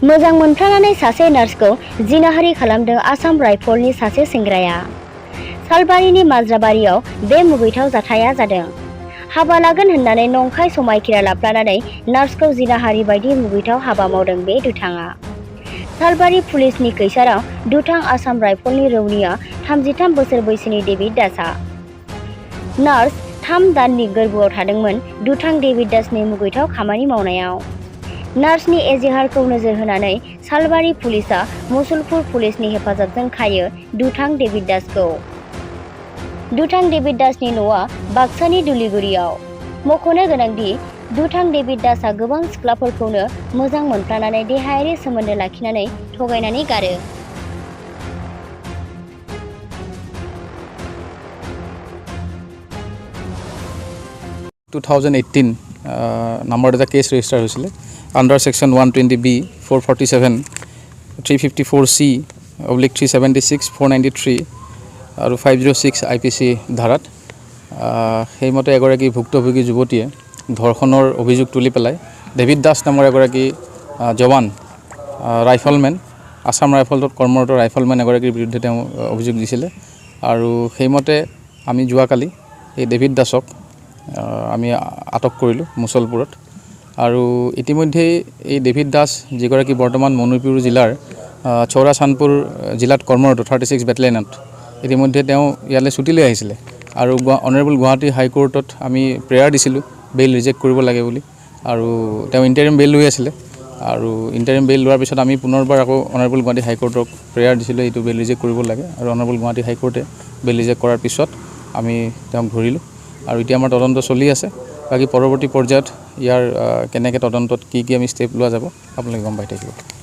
मोजां मोनफ्लानानै सासे नार्सखौ जिनाहारि खालामदों आसाम राइफलनि सासे सेंग्राया। सालबारिनि माज्राबारियाव बे मुगैथाव जाथाया जादों। हाबा लागोन होननानै नंखाय समायखिरा लाफ्लानानै नार्सखौ जिनाहारि बायदि मुगैथाव हाबा मावदों बे दुथाङा। सालबारि पुलिसनि कैसाराव दुथां आसाम राइफलनि रौनिया 33 बोसोर बैसोनि डेभिड दासआ। नार्स 3 दाननि गोर्बोआव थादोंमोन दुथां डेभिड दासनि मुगैथाव खामानि मावनायाव। नार्सनि एजेहारखौ नोजोर होनानै सालबारि पुलिसआ मुसलपुर पुलिसनि हेफाजाबजों खायो दुथां डेभिड दासखौ। दुथां डेभिड दासनि न'आ बाक्सानि दुलिगुरियाव। मख'नो गोनांदि दुथां डेभिड दासआ गोबां सिख्लाफोरखौनो मोजां मोनफ्लानानै देहायारि सोमोन्दो लाखिनानै थगायनानै गारो। নাম্বাৰ এটা কেছ ৰেজিষ্টাৰ হৈছিলে আণ্ডাৰ ছেকশ্যন 120B 447 354C / 376 493 আৰু 506 IPC ধাৰাত সেইমতে এগৰাকী ভুক্তভোগী যুৱতীয়ে ধৰ্ষণৰ অভিযোগ তুলি পেলাই ডেভিড দাস নামৰ এগৰাকী জৱান ৰাইফলমেন আসাম ৰাইফলত কৰ্মৰত ৰাইফলমেন এগৰাকীৰ বিৰুদ্ধে তেওঁ অভিযোগ দিছিলে। আৰু সেইমতে আমি যোৱাকালি এই ডেভিড দাসক আমি আটক কৰিলোঁ মুছলপুৰত। আৰু ইতিমধ্যে এই ডেভিড দাস যিগৰাকী বৰ্তমান মণিপুৰ জিলাৰ চৌৰাচানপুৰ জিলাত কৰ্মৰত 36 বেটেলিয়নত ইতিমধ্যে তেওঁ ইয়ালৈ ছুটীলৈ আহিছিলে। আৰু অনাৰেবল গুৱাহাটী হাইকোৰ্টত আমি প্ৰেয়াৰ দিছিলোঁ বেইল ৰিজেক্ট কৰিব লাগে বুলি। আৰু তেওঁ ইণ্টাৰিম বেইল লৈ আছিলে। আৰু ইণ্টাৰিম বেইল লোৱাৰ পিছত আমি পুনৰবাৰ আকৌ অনাৰেবল গুৱাহাটী হাইকোৰ্টক প্ৰেয়াৰ দিছিলোঁ এইটো বেইল ৰিজেক্ট কৰিব লাগে। আৰু অনাৰেবল গুৱাহাটী হাইকোৰ্টে বেইল ৰিজেক্ট কৰাৰ পিছত আমি তেওঁক ধৰিলোঁ। আৰু এতিয়া আমাৰ তদন্ত চলি আছে। বাকী পৰৱৰ্তী পৰ্যায়ত ইয়াৰ কেনেকৈ তদন্তত কি আমি ষ্টেপ লোৱা যাব আপোনালোকে গম পাই থাকিব।